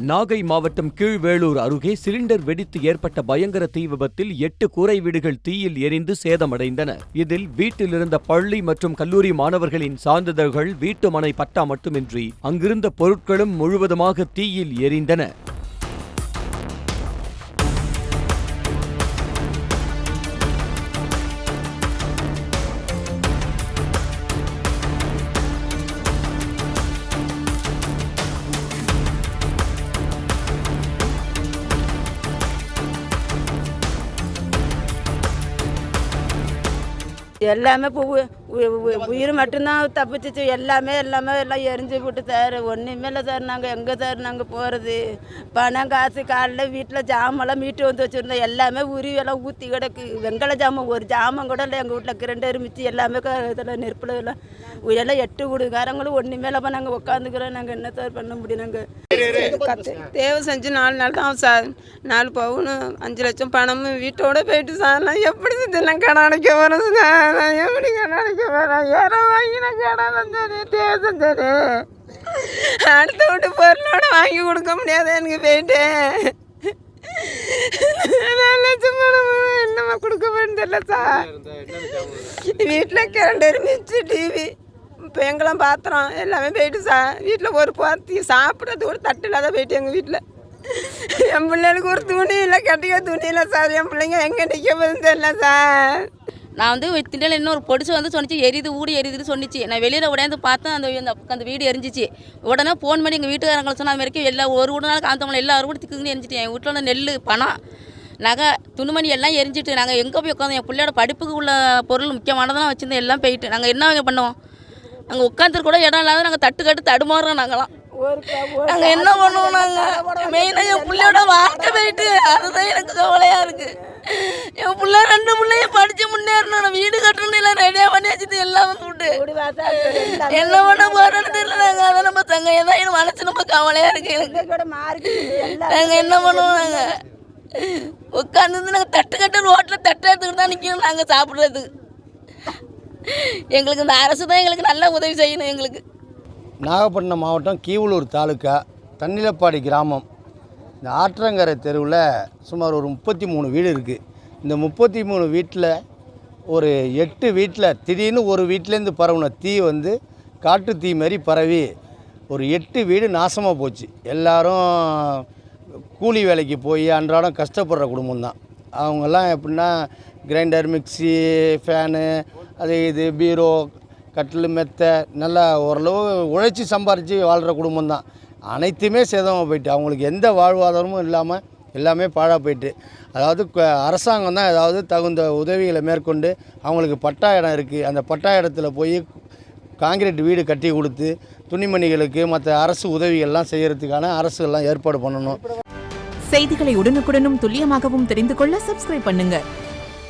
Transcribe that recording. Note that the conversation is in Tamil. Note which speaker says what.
Speaker 1: நாகை மாவட்டம் கீழ்வேளூர் அருகே சிலிண்டர் வெடித்து ஏற்பட்ட பயங்கர தீ விபத்தில் 8 கூரை வீடுகள் தீயில் எரிந்து சேதமடைந்தன. இதில் வீட்டில் இருந்த பள்ளி மற்றும் கல்லூரி மாணவர்களின் சான்றிதழ்கள், வீட்டுமனை பட்டா மட்டுமின்றி அங்கிருந்த பொருட்களும் முழுவதுமாக தீயில் எரிந்தன.
Speaker 2: எல்லாமே உயிர் மட்டும்தான் தப்பிச்சிச்சு. எல்லாம் எரிஞ்சு போட்டு சார். ஒன்றுமே இல்லை சார். நாங்கள் எங்கே சார் நாங்கள் போகிறது? பணம் காசு காலைல வீட்டில் ஜாமெல்லாம் மீட்டு வந்து வச்சுருந்தோம். எல்லாமே உருவெல்லாம் ஊற்றி கிடக்கு. வெங்கல ஜாமான் ஒரு ஜாமான் கூட இல்லை. எங்கள் வீட்டில் கிரைண்டர் மிச்சு எல்லாமே இதில் நெருப்பில் எல்லாம் 8 வீடுகாரங்களும் ஒன்றுமே இல்லாமல் நாங்கள் உட்காந்துக்கிறோம். நாங்கள் என்ன சார் பண்ண முடியும்? நாங்கள் தேவை செஞ்சு 4 நாள் தான் சார். 4 பவுன் 5 லட்சம் பணமும் வீட்டோட போயிட்டு சார். நான் எப்படி இதெல்லாம் கடன் அடைக்க வரேன் சார்? நான் எப்படி கடன் அடைக்க வரேன்? யாரோ வாங்கின கடன் வந்தது தேவை செஞ்சது. அடுத்த வீட்டு பொருளோட வாங்கி கொடுக்க முடியாது எனக்கு போயிட்டு. 4 லட்சம் பணம் என்னம்மா கொடுக்க வேண்டியதில்ல சார். வீட்டில் கிரைண்டர் மிச்சு டிவி இப்போ எங்கெல்லாம் பாத்திரம் எல்லாமே போயிட்டு சார். வீட்டில் ஒரு பார்த்தி சாப்பிட்றது ஒரு தட்டு இல்லாத போயிட்டு எங்கள் வீட்டில். என் பிள்ளைகளுக்கு ஒரு துணி இல்லை, கட்டிக்க துணி இல்லை சார். என் பிள்ளைங்க எங்கே நிற்க போகுதுன்னு தெரியல சார்.
Speaker 3: நான் திண்டல இன்னொரு பொடிச்சு சொன்னிச்சு, எரியுது ஊடி எரியுதுன்னு சொன்னிச்சு. நான் வெளியில் உடையாந்து பார்த்தேன், அந்த வீடு எரிஞ்சிச்சு. உடனே ஃபோன் பண்ணி எங்கள் வீட்டுக்காரங்களை சொன்ன வரைக்கும் எல்லாம் ஒரு வீடு நாள் காந்தவங்களை எல்லாரும் கூட திக்குன்னு எரிஞ்சிட்டு. எங்கள் வீட்டில் நெல், பணம், நகை, துணிமணி எல்லாம் எரிஞ்சிட்டு. நாங்கள் எங்கே போய் உட்காந்து என் பிள்ளையோட படிப்புக்கு உள்ள பொருள் முக்கியமானதெல்லாம் வச்சுருந்தோம். எல்லாம் போயிட்டு நாங்கள் என்ன பண்ணுவோம்? நாங்கள் உட்காந்துரு கூட இடம் இல்லாத நாங்கள் தட்டு தடுமாறுறோம். நாங்களாம் நாங்கள் என்ன பண்ணுவோம்? நாங்கள் மெயினாக என் பிள்ளையோட வாழ்க்கை போயிட்டு அதுதான் எனக்கு கவலையாக இருக்குது. என் பிள்ளை 2 பிள்ளையும் படித்து முன்னேறணும், வீடு கட்டணும், எல்லாம் ரெடியாக பண்ணி வச்சுட்டு எல்லாம் விட்டு என்ன பண்ண போகிறோன்னு தெரியல. நாங்கள் அதை நம்ம தங்க ஏதோ என் மனசு ரொம்ப கவலையாக இருக்குது எனக்கு. நாங்கள் என்ன பண்ணுவோம்? நாங்கள் உட்காந்து நாங்கள் தட்டு ரோட்டில் தட்டு எடுத்துக்கிட்டு தான் நிற்கணும் நாங்கள் சாப்பிட்றது. எங்களுக்கு இந்த அரசு தான் எங்களுக்கு நல்ல உதவி செய்யணும். எங்களுக்கு
Speaker 4: நாகப்பட்டினம் மாவட்டம் கீவளூர் தாலுக்கா தன்னிலப்பாடி கிராமம். இந்த ஆற்றங்கரை தெருவில் சுமார் ஒரு 33 வீடு இருக்குது. இந்த 33 வீட்டில் ஒரு 8 வீட்டில் திடீர்னு ஒரு வீட்டிலேருந்து பரவுன தீ காட்டு தீ மாதிரி பரவி ஒரு 8 வீடு நாசமாக போச்சு. எல்லோரும் கூலி வேலைக்கு போய் அன்றாடம் கஷ்டப்படுற குடும்பம் தான். அவங்கெல்லாம் எப்படின்னா கிரைண்டர், மிக்சி, ஃபேனு, அது இது பீரோ, கட்டில், மெத்தை, நல்லா ஓரளவு உழைச்சி சம்பாரித்து வாழ்கிற குடும்பம் தான். அனைத்துமே சேதமாக போயிட்டு அவங்களுக்கு எந்த வாழ்வாதாரமும் இல்லாமல் எல்லாமே பாழாக போயிட்டு. அதாவது அரசாங்கம் தான் ஏதாவது தகுந்த உதவிகளை மேற்கொண்டு அவங்களுக்கு பட்டா இடம் இருக்குது, அந்த பட்டா இடத்துல போய் காங்கிரீட் வீடு கட்டி கொடுத்து துணிமணிகளுக்கு மற்ற அரசு உதவிகள்லாம் செய்கிறதுக்கான அரசுகள்லாம் ஏற்பாடு பண்ணணும்.
Speaker 5: செய்திகளை உடனுக்குடனும் துல்லியமாகவும் தெரிந்து கொள்ள சப்ஸ்கிரைப் பண்ணுங்கள்.